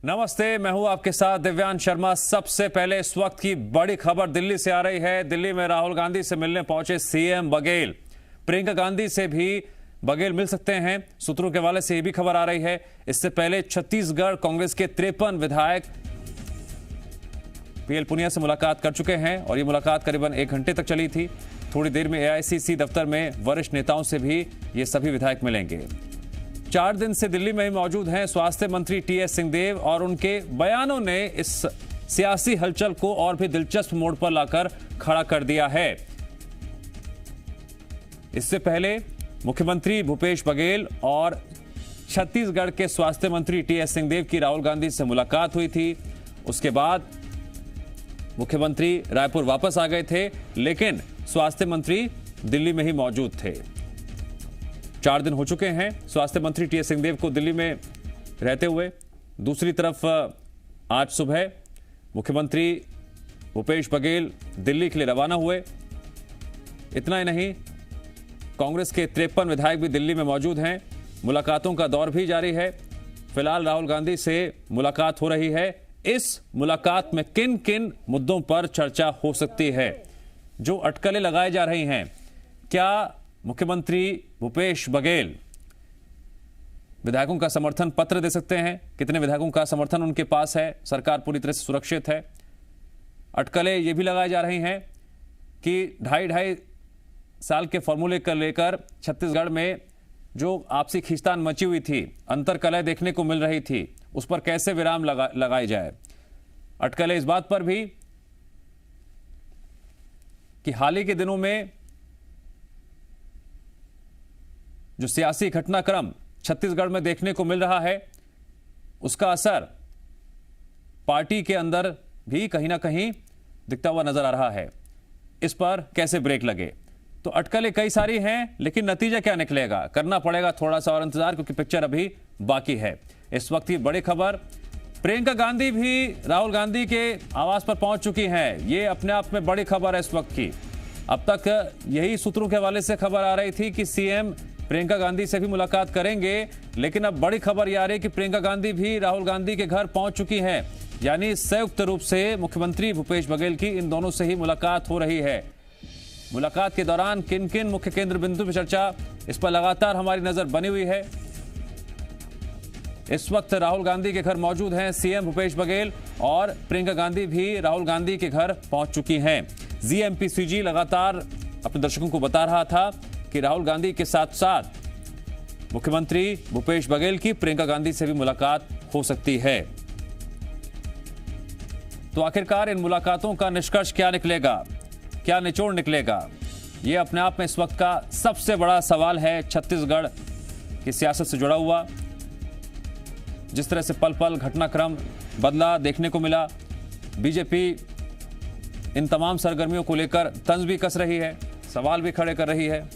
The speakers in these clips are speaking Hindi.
नमस्ते, मैं हूं आपके साथ दिव्यांश शर्मा। सबसे पहले इस वक्त की बड़ी खबर दिल्ली से आ रही है। दिल्ली में राहुल गांधी से मिलने पहुंचे सीएम बघेल। प्रियंका गांधी से भी बघेल मिल सकते हैं, सूत्रों के हवाले से यह भी खबर आ रही है। इससे पहले छत्तीसगढ़ कांग्रेस के 53 विधायक पीएल पुनिया से मुलाकात कर चुके हैं और ये मुलाकात करीबन 1 घंटे तक चली थी। थोड़ी देर में एआईसीसी दफ्तर में वरिष्ठ नेताओं से भी ये सभी विधायक मिलेंगे। 4 दिन से दिल्ली में ही मौजूद हैं स्वास्थ्य मंत्री टीएस सिंहदेव और उनके बयानों ने इस सियासी हलचल को और भी दिलचस्प मोड़ पर लाकर खड़ा कर दिया है। इससे पहले मुख्यमंत्री भूपेश बघेल और छत्तीसगढ़ के स्वास्थ्य मंत्री टीएस सिंहदेव की राहुल गांधी से मुलाकात हुई थी। उसके बाद मुख्यमंत्री रायपुर वापस आ गए थे, लेकिन स्वास्थ्य मंत्री दिल्ली में ही मौजूद थे। 4 दिन हो चुके हैं स्वास्थ्य मंत्री टीएस सिंहदेव को दिल्ली में रहते हुए। दूसरी तरफ आज सुबह मुख्यमंत्री भूपेश बघेल दिल्ली के लिए रवाना हुए। इतना ही नहीं, कांग्रेस के 53 विधायक भी दिल्ली में मौजूद हैं। मुलाकातों का दौर भी जारी है। फिलहाल राहुल गांधी से मुलाकात हो रही है। इस मुलाकात में किन किन मुद्दों पर चर्चा हो सकती है, जो अटकलें लगाई जा रही हैं? क्या मुख्यमंत्री भूपेश बघेल विधायकों का समर्थन पत्र दे सकते हैं? कितने विधायकों का समर्थन उनके पास है? सरकार पूरी तरह से सुरक्षित है? अटकलें ये भी लगाई जा रही हैं कि 2.5 साल के फॉर्मूले को लेकर छत्तीसगढ़ में जो आपसी खींचतान मची हुई थी, अंतरकलह देखने को मिल रही थी, उस पर कैसे विराम लगाई जाए। अटकलें इस बात पर भी कि हाल ही के दिनों में जो सियासी घटनाक्रम छत्तीसगढ़ में देखने को मिल रहा है, उसका असर पार्टी के अंदर भी कहीं ना कहीं दिखता हुआ नजर आ रहा है। इस पर कैसे ब्रेक लगे? तो अटकलें कई सारी हैं, लेकिन नतीजा क्या निकलेगा, करना पड़ेगा थोड़ा सा और इंतजार, क्योंकि पिक्चर अभी बाकी है। इस वक्त की बड़ी खबर, प्रियंका गांधी भी राहुल गांधी के आवास पर पहुंच चुकी हैं। ये अपने आप में बड़ी खबर है इस वक्त की। अब तक यही सूत्रों के हवाले से खबर आ रही थी कि सीएम प्रियंका गांधी से भी मुलाकात करेंगे, लेकिन अब बड़ी खबर यह आ रही है कि प्रियंका गांधी भी राहुल गांधी के घर पहुंच चुकी हैं। यानी संयुक्त रूप से मुख्यमंत्री भूपेश बघेल की इन दोनों से ही मुलाकात हो रही है। मुलाकात के दौरान किन किन मुख्य केंद्र बिंदु पर चर्चा, इस पर लगातार हमारी नजर बनी हुई है। इस वक्त राहुल गांधी के घर मौजूद हैं सीएम भूपेश बघेल और प्रियंका गांधी भी राहुल गांधी के घर पहुंच चुकी हैं। जीएमपीसीजी लगातार अपने दर्शकों को बता रहा था कि राहुल गांधी के साथ साथ मुख्यमंत्री भूपेश बघेल की प्रियंका गांधी से भी मुलाकात हो सकती है। तो आखिरकार इन मुलाकातों का निष्कर्ष क्या निकलेगा, क्या निचोड़ निकलेगा, यह अपने आप में इस वक्त का सबसे बड़ा सवाल है। छत्तीसगढ़ की सियासत से जुड़ा हुआ, जिस तरह से पल पल घटनाक्रम बदला देखने को मिला, बीजेपी इन तमाम सरगर्मियों को लेकर तंज भी कस रही है, सवाल भी खड़े कर रही है।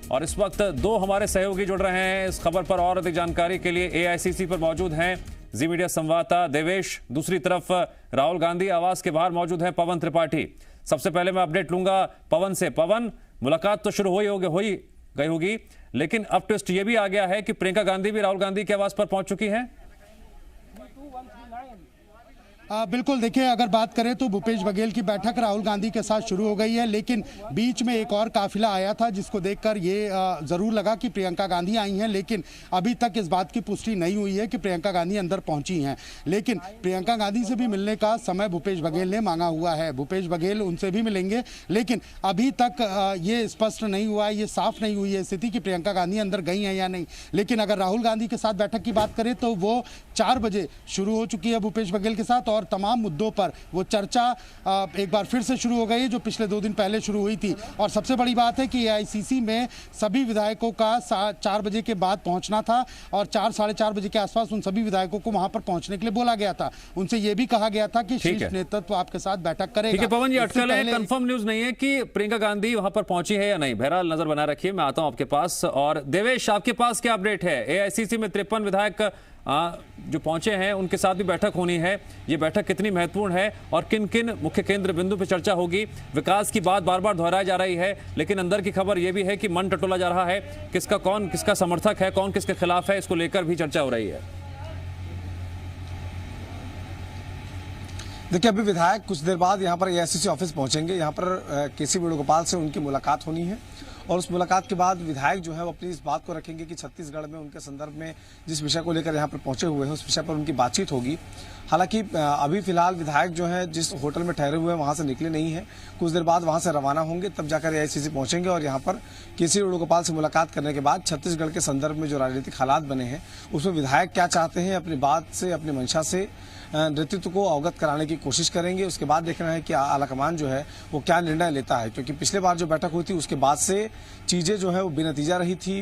और इस वक्त 2 हमारे सहयोगी जुड़ रहे हैं इस खबर पर और अधिक जानकारी के लिए। एआईसीसी पर मौजूद हैं जी मीडिया संवाददाता देवेश, दूसरी तरफ राहुल गांधी आवास के बाहर मौजूद हैं पवन त्रिपाठी। सबसे पहले मैं अपडेट लूंगा पवन से। पवन, मुलाकात तो शुरू हो गई होगी, लेकिन अब ट्विस्ट ये भी आ गया है कि प्रियंका गांधी भी राहुल गांधी के आवास पर पहुंच चुकी हैं। बिल्कुल, देखिए, अगर बात करें तो भूपेश बघेल की बैठक राहुल गांधी के साथ शुरू हो गई है, लेकिन बीच में एक और काफिला आया था जिसको देखकर ये जरूर लगा कि प्रियंका गांधी आई हैं, लेकिन अभी तक इस बात की पुष्टि नहीं हुई है कि प्रियंका गांधी अंदर पहुंची हैं। लेकिन प्रियंका गांधी से भी मिलने का समय भूपेश बघेल ने मांगा हुआ है। भूपेश बघेल उनसे भी मिलेंगे, लेकिन अभी तक ये स्पष्ट नहीं हुआ है, ये साफ नहीं हुई है स्थिति कि प्रियंका गांधी अंदर गई हैं या नहीं। लेकिन अगर राहुल गांधी के साथ बैठक की बात करें तो वो 4 बजे शुरू हो चुकी है भूपेश बघेल के साथ, और तमाम मुद्दों पर वो चर्चा एक बार फिर से शुरू हो गई है, जो पिछले 2 दिन पहले शुरू हुई थी। और सबसे बड़ी बात है कि एआईसीसी में सभी विधायकों का 4 बजे के बाद पहुंचना था और 4 साढ़े 4 बजे के आसपास उन सभी विधायकों को वहां पर पहुंचने के लिए बोला गया था। उनसे यह भी कहा गया था कि शीर्ष नेतृत्व आपके साथ बैठक करेगा। ठीक है पवन, ये अटकल है, कंफर्म न्यूज नहीं है कि प्रियंका गांधी वहां पर पहुंची है या नहीं। बहरहाल नजर बना रखिए, मैं आता हूं आपके पास। और देवेश, आपके पास क्या अपडेट है? एआईसीसी में 53 विधायक जो पहुंचे हैं उनके साथ भी बैठक होनी है। ये बैठक कितनी महत्वपूर्ण है और किन किन मुख्य केंद्र बिंदु पर चर्चा होगी। विकास की बात बार बार दोहराई जा रही है, लेकिन अंदर की खबर यह भी है कि मन टटोला जा रहा है। कौन किसका समर्थक है, कौन किसके खिलाफ है, इसको लेकर भी चर्चा हो रही है। देखिए, अभी विधायक कुछ देर बाद यहाँ पर एआईसीसी ऑफिस पहुंचेंगे। यहाँ पर केसी वेणुगोपाल से उनकी मुलाकात होनी है और उस मुलाकात के बाद विधायक जो है वो अपनी इस बात को रखेंगे कि छत्तीसगढ़ में उनके संदर्भ में जिस विषय को लेकर यहाँ पर पहुंचे हुए हैं उस विषय पर उनकी बातचीत होगी। हालांकि अभी फिलहाल विधायक जो है जिस होटल में ठहरे हुए हैं वहां से निकले नहीं है, कुछ देर बाद वहां से रवाना होंगे, तब जाकर एआईसीसी पहुंचेंगे और यहाँ पर केसी वेणुगोपाल से मुलाकात करने के बाद छत्तीसगढ़ के संदर्भ में जो राजनीतिक हालात बने हैं उसमें विधायक क्या चाहते हैं, अपनी बात से, अपनी मंशा से नेतृत्व को अवगत कराने की कोशिश करेंगे। उसके बाद देखना है कि आलाकमान जो है वो क्या निर्णय लेता है, क्योंकि पिछले बार जो बैठक हुई थी उसके बाद से चीजें जो है वो बेनतीजा रही थी।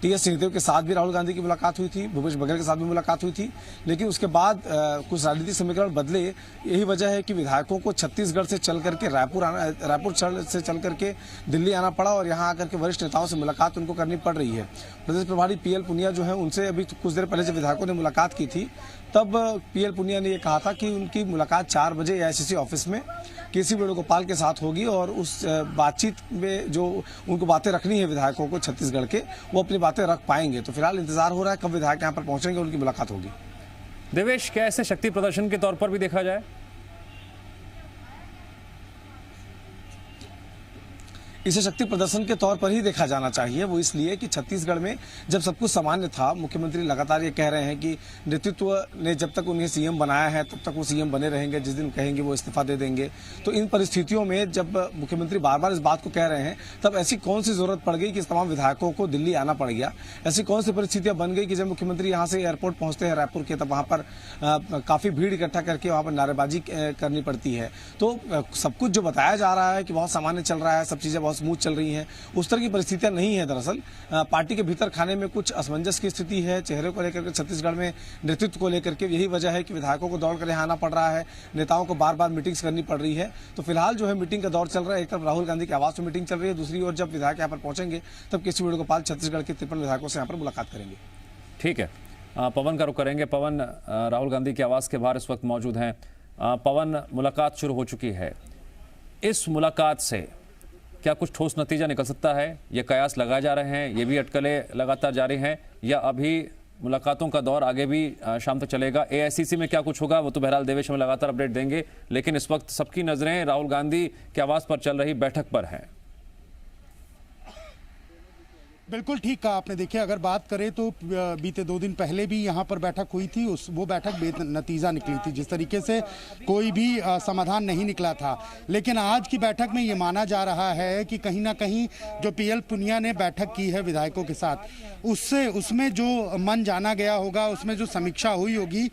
टीएस सिंहदेव के साथ भी राहुल गांधी की मुलाकात हुई थी, भूपेश बघेल के साथ भी मुलाकात हुई थी, लेकिन उसके बाद कुछ राजनीतिक समीकरण बदले। यही वजह है कि विधायकों को छत्तीसगढ़ से चल करके रायपुर से चल करके दिल्ली आना पड़ा और यहाँ आकर के वरिष्ठ नेताओं से मुलाकात उनको करनी पड़ रही है। प्रदेश प्रभारी पीएल पुनिया जो है उनसे अभी कुछ देर पहले जब विधायकों ने मुलाकात की थी तब पीएल पुनिया ने यह कहा था कि उनकी मुलाकात 4 बजे एआईसीसी ऑफिस में केसी वेणुगोपाल के साथ होगी और उस बातचीत में जो उनको बातें रखनी है विधायकों को छत्तीसगढ़ के, वो अपनी बातें रख पाएंगे। तो फिलहाल इंतजार हो रहा है कब विधायक यहाँ पर पहुंचेंगे, उनकी मुलाकात होगी। देवेश, क्या ऐसे शक्ति प्रदर्शन के तौर पर भी देखा जाए? इसे शक्ति प्रदर्शन के तौर पर ही देखा जाना चाहिए। वो इसलिए कि छत्तीसगढ़ में जब सब कुछ सामान्य था, मुख्यमंत्री लगातार ये कह रहे हैं कि नेतृत्व ने जब तक उन्हें सीएम बनाया है तब तक वो सीएम बने रहेंगे, जिस दिन कहेंगे वो इस्तीफा दे देंगे। तो इन परिस्थितियों में जब मुख्यमंत्री बार बार इस बात को कह रहे हैं तब ऐसी कौन सी जरूरत पड़ गई कि इस तमाम विधायकों को दिल्ली आना पड़ गया? ऐसी कौन सी परिस्थितियां बन गई कि जब मुख्यमंत्री यहाँ से एयरपोर्ट पहुंचते हैं रायपुर के, तब वहां पर काफी भीड़ इकट्ठा करके वहां पर नारेबाजी करनी पड़ती है। तो सब कुछ जो बताया जा रहा है कि बहुत सामान्य चल रहा है, सब चीजें बहुत स्मूथ चल रही हैं, उस तरह की परिस्थितियां नहीं है। दरअसल पार्टी के भीतर खाने में कुछ असमंजस की स्थिति है, चेहरे को लेकर के छत्तीसगढ़ में, नेतृत्व को लेकर के। यही वजह है कि विधायकों को दौड़कर यहाँ आना पड़ रहा है, नेताओं को बार बार मीटिंग्स करनी पड़ रही है। तो फिलहाल जो है मीटिंग का दौर चल रहा है। एक तरफ राहुल गांधी के आवास में मीटिंग चल रही है, दूसरी ओर जब विधायक यहाँ पर पहुंचेंगे तब केसी वेणुगोपाल छत्तीसगढ़ के 53 विधायकों से यहाँ पर मुलाकात करेंगे। ठीक है, पवन का रुख करेंगे। पवन, राहुल गांधी के आवास के बाहर इस वक्त मौजूद हैं। पवन, मुलाकात शुरू हो चुकी है, इस मुलाकात से क्या कुछ ठोस नतीजा निकल सकता है? ये कयास लगाए जा रहे हैं, ये भी अटकलें लगातार जारी हैं, या अभी मुलाकातों का दौर आगे भी शाम तक चलेगा? एआईसीसी में क्या कुछ होगा वो तो बहरहाल देवेश हमें लगातार अपडेट देंगे, लेकिन इस वक्त सबकी नजरें राहुल गांधी के आवास पर चल रही बैठक पर हैं। बिल्कुल ठीक कहा आपने। देखिए, अगर बात करें तो बीते 2 दिन पहले भी यहाँ पर बैठक हुई थी, वो बैठक बेनतीजा निकली थी, जिस तरीके से कोई भी समाधान नहीं निकला था। लेकिन आज की बैठक में ये माना जा रहा है कि कहीं ना कहीं जो पीएल पुनिया ने बैठक की है विधायकों के साथ, उसमें जो मन जाना गया होगा, उसमें जो समीक्षा हुई होगी,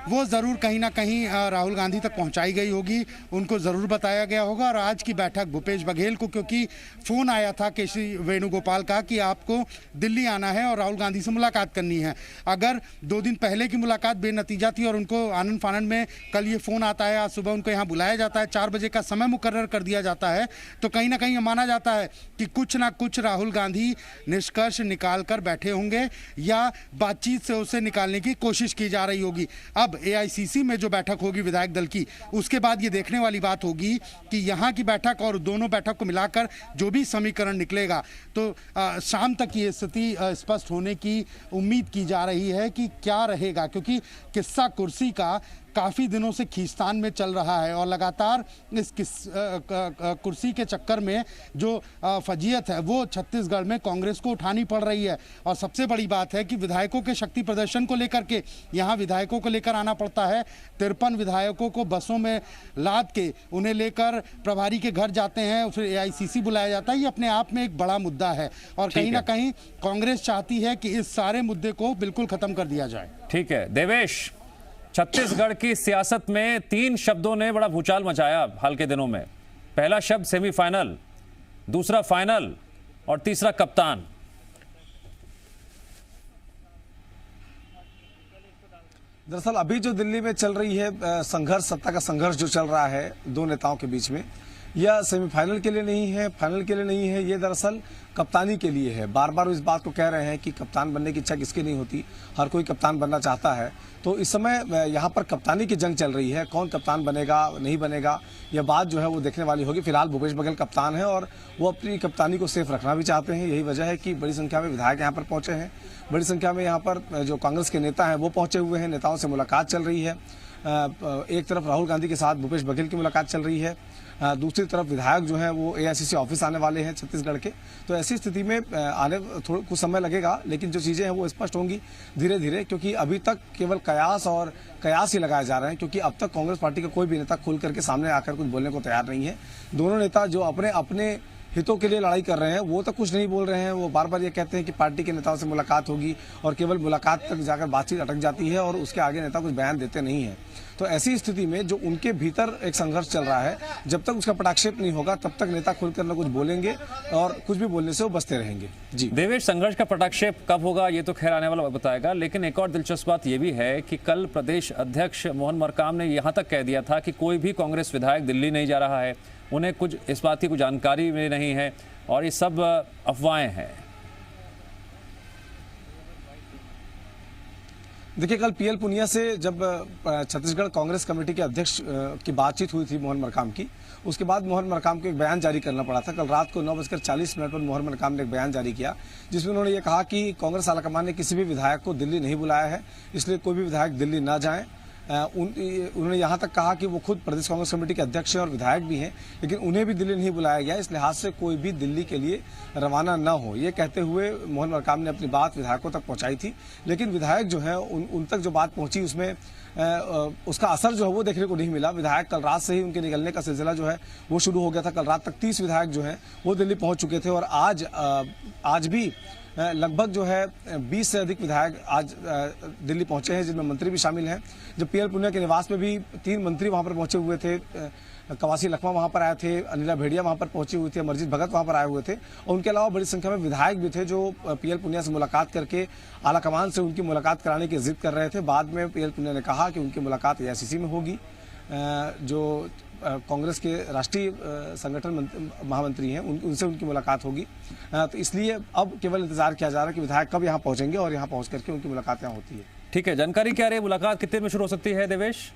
वो ज़रूर कहीं ना कहीं राहुल गांधी तक पहुंचाई गई होगी, उनको ज़रूर बताया गया होगा। और आज की बैठक भूपेश बघेल को, क्योंकि फ़ोन आया था केसी वेणुगोपाल का कि आपको दिल्ली आना है और राहुल गांधी से मुलाकात करनी है। अगर 2 दिन पहले की मुलाकात बेनतीजा थी और उनको आनंद फानंद में कल ये फ़ोन आता है, आज सुबह उनको यहाँ बुलाया जाता है, 4 बजे का समय मुकर्रर कर दिया जाता है, तो कहीं ना कहीं माना जाता है कि कुछ ना कुछ राहुल गांधी निष्कर्ष निकाल कर बैठे होंगे या बातचीत से उसे निकालने की कोशिश की जा रही होगी। अब एआईसीसी में जो बैठक होगी विधायक दल की, उसके बाद ये देखने वाली बात होगी कि यहाँ की बैठक और दोनों बैठक को मिलाकर जो भी समीकरण निकलेगा, तो शाम तक ये स्थिति स्पष्ट होने की उम्मीद की जा रही है कि क्या रहेगा। क्योंकि किस्सा कुर्सी का काफ़ी दिनों से खींचतान में चल रहा है और लगातार इस कुर्सी के चक्कर में जो फजीयत है वो छत्तीसगढ़ में कांग्रेस को उठानी पड़ रही है। और सबसे बड़ी बात है कि विधायकों के शक्ति प्रदर्शन को लेकर के यहाँ विधायकों को लेकर आना पड़ता है। 53 विधायकों को बसों में लाद के उन्हें लेकर प्रभारी के घर जाते हैं, फिर एआईसीसी बुलाया जाता है। ये अपने आप में एक बड़ा मुद्दा है और कहीं ना कहीं कांग्रेस चाहती है कि इस सारे मुद्दे को बिल्कुल खत्म कर दिया जाए। ठीक है देवेश, छत्तीसगढ़ की सियासत में 3 शब्दों ने बड़ा भूचाल मचाया हाल के दिनों में। पहला शब्द सेमीफाइनल, दूसरा फाइनल और तीसरा कप्तान। दरअसल अभी जो दिल्ली में चल रही है संघर्ष, सत्ता का संघर्ष जो चल रहा है 2 नेताओं के बीच में, या सेमीफाइनल के लिए नहीं है, फाइनल के लिए नहीं है, ये दरअसल कप्तानी के लिए है। बार बार इस बात को कह रहे हैं कि कप्तान बनने की इच्छा किसकी नहीं होती, हर कोई कप्तान बनना चाहता है। तो इस समय यहाँ पर कप्तानी की जंग चल रही है, कौन कप्तान बनेगा नहीं बनेगा यह बात जो है वो देखने वाली होगी। फिलहाल भूपेश बघेल कप्तान है और वो अपनी कप्तानी को सेफ रखना भी चाहते हैं। यही वजह है कि बड़ी संख्या में विधायक यहाँ पर पहुंचे हैं, बड़ी संख्या में यहाँ पर जो कांग्रेस के नेता हैं वो पहुंचे हुए हैं, नेताओं से मुलाकात चल रही है। एक तरफ राहुल गांधी के साथ भूपेश बघेल की मुलाकात चल रही है, दूसरी तरफ विधायक जो हैं वो एआईसीसी ऑफिस आने वाले हैं छत्तीसगढ़ के। तो ऐसी स्थिति में आने थोड़ा कुछ समय लगेगा, लेकिन जो चीज़ें हैं वो स्पष्ट होंगी धीरे धीरे, क्योंकि अभी तक केवल कयास ही लगाए जा रहे हैं। क्योंकि अब तक कांग्रेस पार्टी का कोई भी नेता खुल करके सामने आकर कुछ बोलने को तैयार नहीं है। दोनों नेता जो अपने अपने हितों के लिए लड़ाई कर रहे हैं वो तो कुछ नहीं बोल रहे हैं। वो बार बार ये कहते हैं कि पार्टी के नेताओं से मुलाकात होगी और केवल मुलाकात तक जाकर बातचीत अटक जाती है और उसके आगे नेता कुछ बयान देते नहीं है। तो ऐसी स्थिति में जो उनके भीतर एक संघर्ष चल रहा है, जब तक उसका पटाक्षेप नहीं होगा तब तक नेता खुलकर न कुछ बोलेंगे और कुछ भी बोलने से वो बचते रहेंगे। जी देवेश, संघर्ष का पटाक्षेप कब होगा ये तो खैर आने वाला बताएगा, लेकिन एक और दिलचस्प बात ये भी है कि कल प्रदेश अध्यक्ष मोहन मरकाम ने यहां तक कह दिया था कि कोई भी कांग्रेस विधायक दिल्ली नहीं जा रहा है, उन्हें कुछ इस बात की कुछ जानकारी भी नहीं है और ये सब अफवाहें हैं। देखिए, कल पीएल पुनिया से जब छत्तीसगढ़ कांग्रेस कमेटी के अध्यक्ष की बातचीत हुई थी मोहन मरकाम की, उसके बाद मोहन मरकाम को एक बयान जारी करना पड़ा था। कल रात को 9:40 पर मोहन मरकाम ने एक बयान जारी किया, जिसमें उन्होंने ये कहा कि कांग्रेस आलाकमान ने किसी भी विधायक को दिल्ली नहीं बुलाया है, इसलिए कोई भी विधायक दिल्ली ना जाएं। उन्होंने यहाँ तक कहा कि वो खुद प्रदेश कांग्रेस कमेटी के अध्यक्ष हैं और विधायक भी हैं, लेकिन उन्हें भी दिल्ली नहीं बुलाया गया, इस लिहाज से कोई भी दिल्ली के लिए रवाना न हो। ये कहते हुए मोहन मरकाम ने अपनी बात विधायकों तक पहुंचाई थी, लेकिन विधायक जो है उन तक जो बात पहुंची उसमें उसका असर जो है वो देखने को नहीं मिला। विधायक कल रात से ही उनके निकलने का सिलसिला जो है वो शुरू हो गया था। कल रात तक 30 विधायक जो हैं वो दिल्ली पहुंच चुके थे और आज भी लगभग जो है 20 से अधिक विधायक आज दिल्ली पहुंचे हैं, जिनमें मंत्री भी शामिल हैं। जब पीएल पुनिया के निवास में भी 3 मंत्री वहां पर पहुंचे हुए थे, कवासी लखमा वहां पर आए थे, अनिला भेड़िया वहां पर पहुंची हुई थी, अमरजीत भगत वहां पर आए हुए थे और उनके अलावा बड़ी संख्या में विधायक भी थे जो पीएल पुनिया से मुलाकात करके आलाकमान से उनकी मुलाकात कराने की जिद कर रहे थे। बाद में पीएल पुनिया ने कहा कि उनकी मुलाकात एआईसीसी में होगी। जो कांग्रेस के राष्ट्रीय संगठन महामंत्री हैं उनसे उनकी मुलाकात होगी। तो इसलिए अब केवल इंतजार किया जा रहा है कि विधायक कब यहाँ पहुंचेंगे और यहाँ पहुंच करके उनकी मुलाकात यहाँ होती है। ठीक है, जानकारी क्या रही, मुलाकात कितने में शुरू हो सकती है देवेश?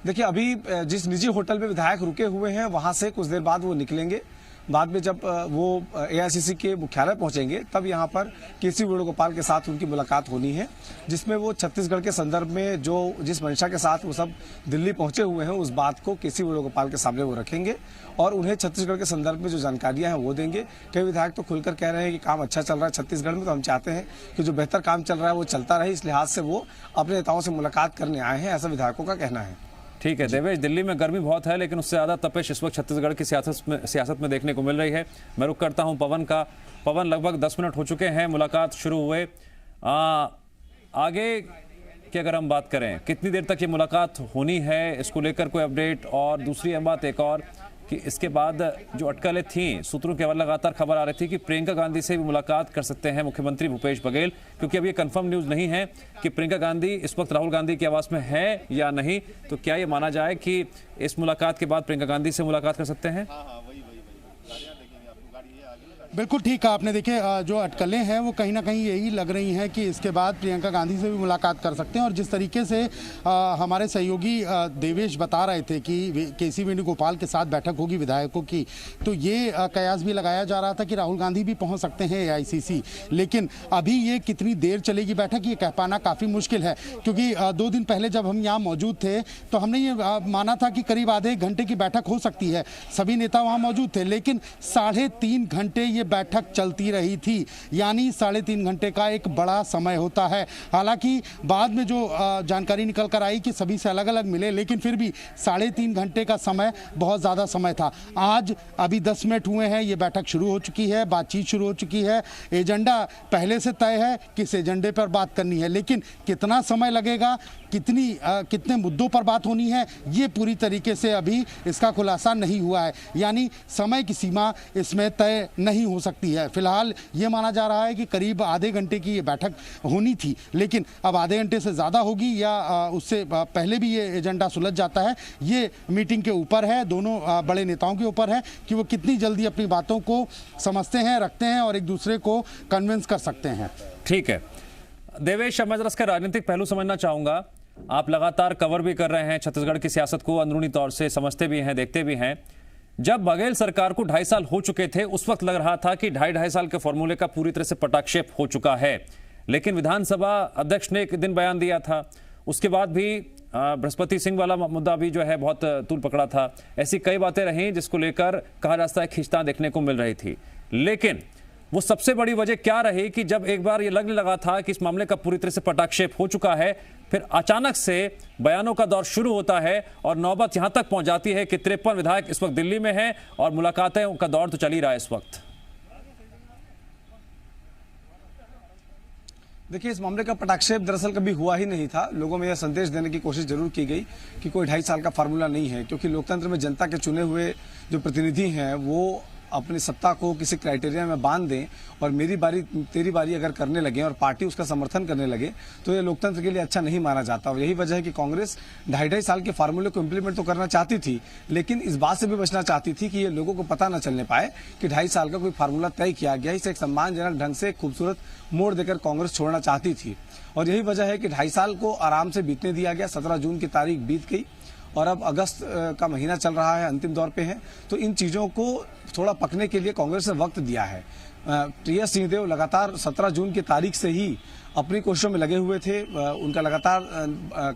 देखिए, अभी जिस निजी होटल में विधायक रुके हुए हैं वहां से कुछ देर बाद वो निकलेंगे। बाद में जब वो एआईसीसी के मुख्यालय पहुंचेंगे तब यहां पर केसी वेणुगोपाल के साथ उनकी मुलाकात होनी है, जिसमें वो छत्तीसगढ़ के संदर्भ में जो जिस मंशा के साथ वो सब दिल्ली पहुंचे हुए हैं उस बात को केसी वेणुगोपाल के सामने वो रखेंगे और उन्हें छत्तीसगढ़ के संदर्भ में जो जानकारियां हैं वो देंगे। कई विधायक तो खुलकर कह रहे हैं कि काम अच्छा चल रहा है छत्तीसगढ़ में, तो हम चाहते हैं कि जो बेहतर काम चल रहा है वो चलता रहे, इस लिहाज से वो अपने नेताओं से मुलाकात करने आए हैं, ऐसा विधायकों का कहना है। ठीक है देवेश, दिल्ली में गर्मी बहुत है, लेकिन उससे ज़्यादा तपिश इस वक्त छत्तीसगढ़ की सियासत में देखने को मिल रही है। मैं रुक करता हूं पवन का। पवन, लगभग 10 मिनट हो चुके हैं मुलाकात शुरू हुए, आगे की अगर हम बात करें कितनी देर तक ये मुलाकात होनी है, इसको लेकर कोई अपडेट? और दूसरी बात एक और कि इसके बाद जो अटकलें थीं, सूत्रों के लगातार खबर आ रही थी कि प्रियंका गांधी से भी मुलाकात कर सकते हैं मुख्यमंत्री भूपेश बघेल, क्योंकि अभी ये कंफर्म न्यूज़ नहीं है कि प्रियंका गांधी इस वक्त राहुल गांधी के आवास में है या नहीं। तो क्या ये माना जाए कि इस मुलाकात के बाद प्रियंका गांधी से मुलाकात कर सकते हैं? बिल्कुल ठीक कहा आपने। देखिए, जो अटकलें हैं वो कहीं ना कहीं यही लग रही हैं कि इसके बाद प्रियंका गांधी से भी मुलाकात कर सकते हैं। और जिस तरीके से हमारे सहयोगी देवेश बता रहे थे कि केसी वेणुगोपाल के साथ बैठक होगी विधायकों की, तो ये कयास भी लगाया जा रहा था कि राहुल गांधी भी पहुंच सकते हैं एआईसीसी। लेकिन अभी ये कितनी देर चलेगी बैठक ये कह पाना काफ़ी मुश्किल है, क्योंकि 2 दिन पहले जब हम यहाँ मौजूद थे तो हमने ये माना था कि करीब आधे घंटे की बैठक हो सकती है, सभी नेता वहाँ मौजूद थे। लेकिन 3.5 घंटे बैठक चलती रही थी, यानी 3.5 घंटे का एक बड़ा समय होता है। हालांकि बाद में जो जानकारी निकल कर आई कि सभी से अलग अलग मिले, लेकिन फिर भी 3.5 घंटे का समय बहुत ज़्यादा समय था। आज अभी 10 मिनट हुए हैं, ये बैठक शुरू हो चुकी है, बातचीत शुरू हो चुकी है। एजेंडा पहले से तय है किस एजेंडे पर बात करनी है, लेकिन कितना समय लगेगा, कितने मुद्दों पर बात होनी है, ये पूरी तरीके से अभी इसका खुलासा नहीं हुआ है। यानी समय की सीमा इसमें तय नहीं हो सकती है। फिलहाल ये माना जा रहा है कि करीब आधे घंटे की ये बैठक होनी थी, लेकिन अब आधे घंटे से ज़्यादा होगी या उससे पहले भी ये एजेंडा सुलझ जाता है, ये मीटिंग के ऊपर है, दोनों बड़े नेताओं के ऊपर है कि वो कितनी जल्दी अपनी बातों को समझते हैं, रखते हैं और एक दूसरे को कन्विंस कर सकते हैं। ठीक है देवेश, अब मैं जरा इसका राजनीतिक पहलू समझना चाहूंगा। आप लगातार कवर भी कर रहे हैं छत्तीसगढ़ की सियासत को, अंदरूनी तौर से समझते भी हैं, देखते भी हैं। जब बघेल सरकार को 2.5 साल हो चुके थे, उस वक्त लग रहा था कि 2.5 साल के फॉर्मूले का पूरी तरह से पटाक्षेप हो चुका है, लेकिन विधानसभा अध्यक्ष ने एक दिन बयान दिया था, उसके बाद भी बृहस्पति सिंह वाला मुद्दा भी जो है बहुत तूल पकड़ा था। ऐसी कई बातें रही जिसको लेकर कहा जाता है खींचतान देखने को मिल रही थी, लेकिन वो सबसे बड़ी वजह क्या रही कि जब एक बार ये लगने लगा था कि इस मामले का पूरी तरह से पटाक्षेप हो चुका है, फिर अचानक से बयानों का दौर शुरू होता है और नौबत यहां तक पहुंच जाती है कि 53 विधायक इस वक्त दिल्ली में हैं और मुलाकातें का दौर तो चल ही रहा है इस वक्त। देखिए, इस मामले का पटाक्षेप दरअसल कभी हुआ ही नहीं था। लोगों में यह संदेश देने की कोशिश जरूर की गई कि कोई 2.5 साल का फार्मूला नहीं है, क्योंकि लोकतंत्र में जनता के चुने हुए जो प्रतिनिधि हैं वो अपनी सत्ता को किसी क्राइटेरिया में बांध दें और मेरी बारी तेरी बारी अगर करने लगे और पार्टी उसका समर्थन करने लगे तो ये लोकतंत्र के लिए अच्छा नहीं माना जाता। और यही वजह है कि कांग्रेस 2.5 साल के फार्मूले को इम्प्लीमेंट तो करना चाहती थी, लेकिन इस बात से भी बचना चाहती थी कि ये लोगों को पता न चलने पाए कि 2.5 साल का कोई फार्मूला तय किया गया। इसे एक सम्मानजनक ढंग से खूबसूरत मोड़ देकर कांग्रेस छोड़ना चाहती थी और यही वजह है कि 2.5 साल को आराम से बीतने दिया गया। 17 जून की तारीख बीत गई और अब अगस्त का महीना चल रहा है, अंतिम दौर पे है, तो इन चीज़ों को थोड़ा पकने के लिए कांग्रेस ने वक्त दिया है। टी.एस. सिंहदेव लगातार 17 जून की तारीख से ही अपनी कोशिशों में लगे हुए थे। उनका लगातार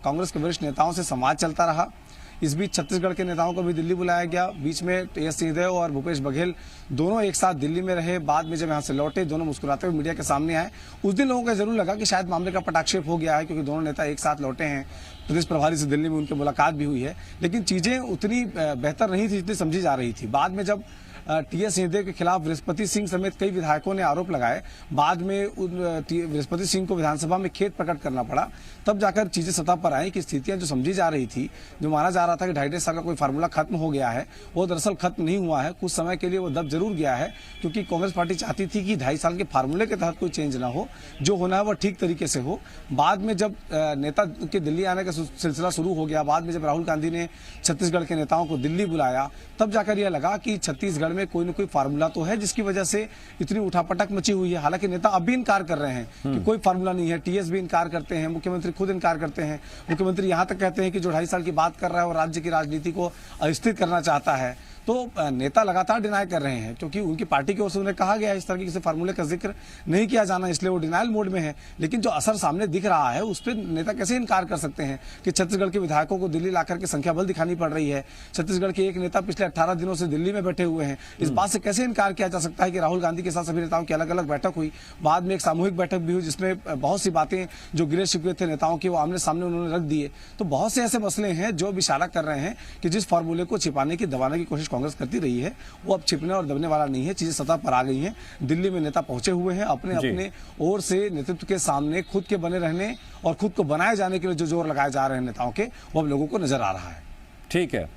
कांग्रेस के वरिष्ठ नेताओं से संवाद चलता रहा। इस बीच छत्तीसगढ़ के नेताओं को भी दिल्ली बुलाया गया। बीच में टी.एस. सिंहदेव और भूपेश बघेल दोनों एक साथ दिल्ली में रहे। बाद में जब यहाँ से लौटे, दोनों मुस्कुराते हुए मीडिया के सामने आए। उस दिन लोगों को जरूर लगा कि शायद मामले का पटाक्षेप हो गया है, क्योंकि दोनों नेता एक साथ लौटे हैं। प्रदेश प्रभारी से दिल्ली में उनकी मुलाकात भी हुई है, लेकिन चीजें उतनी बेहतर नहीं थी जितनी समझी जा रही थी। बाद में जब टी.एस. सिंहदेव के खिलाफ बृहस्पति सिंह समेत कई विधायकों ने आरोप लगाए, बाद में बृहस्पति सिंह को विधानसभा में खेद प्रकट करना पड़ा, तब जाकर चीजें सतह पर आई कि स्थितियां जो समझी जा रही थी, जो माना जा रहा था कि 2.5 साल का कोई फार्मूला खत्म हो गया है, वो दरअसल खत्म नहीं हुआ है। कुछ समय के लिए वो दब जरूर गया है, क्योंकि कांग्रेस पार्टी चाहती थी कि 2.5 साल के फार्मूले के तहत कोई चेंज ना हो, जो होना है वो ठीक तरीके से हो। बाद में जब नेता के दिल्ली आने का सिलसिला शुरू हो गया, बाद में जब राहुल गांधी ने छत्तीसगढ़ के नेताओं को दिल्ली बुलाया, तब जाकर यह लगा कि छत्तीसगढ़ में कोई न कोई फार्मूला तो है, जिसकी वजह से इतनी उठापटक मची हुई है। हालांकि नेता अब भी इनकार कर रहे हैं कि कोई फार्मूला नहीं है। टीएस भी इनकार करते हैं, मुख्यमंत्री खुद इनकार करते हैं। मुख्यमंत्री यहां तक कहते हैं कि जो 2.5 साल की बात कर रहा है वो राज्य की राजनीति को अस्थिर करना चाहता है। तो नेता लगातार डिनाई कर रहे हैं, क्योंकि उनकी पार्टी की ओर से उन्हें कहा गया है इस तरह के किसी फार्मूले का जिक्र नहीं किया जाना, इसलिए वो डिनाइल मोड में है। लेकिन जो असर सामने दिख रहा है उस पर नेता कैसे इनकार कर सकते हैं कि छत्तीसगढ़ के विधायकों को दिल्ली लाकर के संख्या बल दिखानी पड़ रही है। छत्तीसगढ़ के एक नेता पिछले 18 दिनों से दिल्ली में बैठे हुए हैं। इस बात से कैसे इनकार किया जा सकता है कि राहुल गांधी के साथ सभी नेताओं की अलग अलग बैठक हुई, बाद में एक सामूहिक बैठक भी हुई, जिसमें बहुत सी बातें जो गिरे शिकवे थे नेताओं की वो आमने सामने उन्होंने रख दिए। तो बहुत से ऐसे मसले हैं जो इशारा कर रहे हैं कि जिस फार्मूले को छिपाने की, दबाने की कोशिश कांग्रेस करती रही है, वो अब छिपने और दबने वाला नहीं है। चीजें सतह पर आ गई हैं। दिल्ली में नेता पहुंचे हुए हैं, अपने अपने ओर से नेतृत्व के सामने खुद के बने रहने और खुद को बनाए जाने के लिए जो जोर लगाए जा रहे हैं नेताओं के, वो अब लोगों को नजर आ रहा है। ठीक है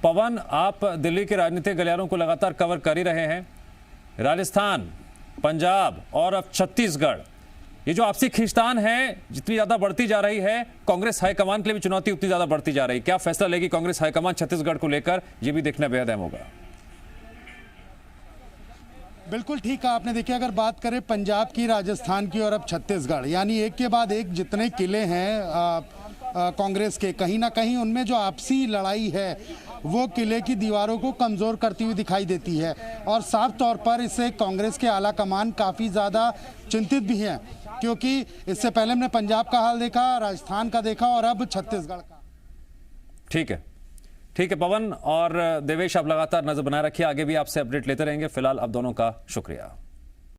पवन, आप दिल्ली के राजनीतिक गलियारों को लगातार कवर कर ही रहे हैं। राजस्थान, पंजाब और अब छत्तीसगढ़, ये जो आपसी खींचतान है जितनी ज्यादा बढ़ती जा रही है, कांग्रेस हाईकमान के लिए भी चुनौती उतनी ज्यादा बढ़ती जा रही है। क्या फैसला लेगी कांग्रेस हाईकमान छत्तीसगढ़ को लेकर, ये भी देखना बेहद अहम होगा। बिल्कुल ठीक है आपने। देखिए, अगर बात करें पंजाब की, राजस्थान की और अब छत्तीसगढ़, यानी एक के बाद एक जितने किले हैं कांग्रेस के, कहीं ना कहीं उनमें जो आपसी लड़ाई है वो किले की दीवारों को कमज़ोर करती हुई दिखाई देती है। और साफ तौर पर इससे कांग्रेस के आला कमान काफ़ी ज़्यादा चिंतित भी हैं, क्योंकि इससे पहले हमने पंजाब का हाल देखा, राजस्थान का देखा और अब छत्तीसगढ़ का। ठीक है पवन और देवेश, आप लगातार नजर बनाए रखिए, आगे भी आपसे अपडेट लेते रहेंगे। फिलहाल आप दोनों का शुक्रिया।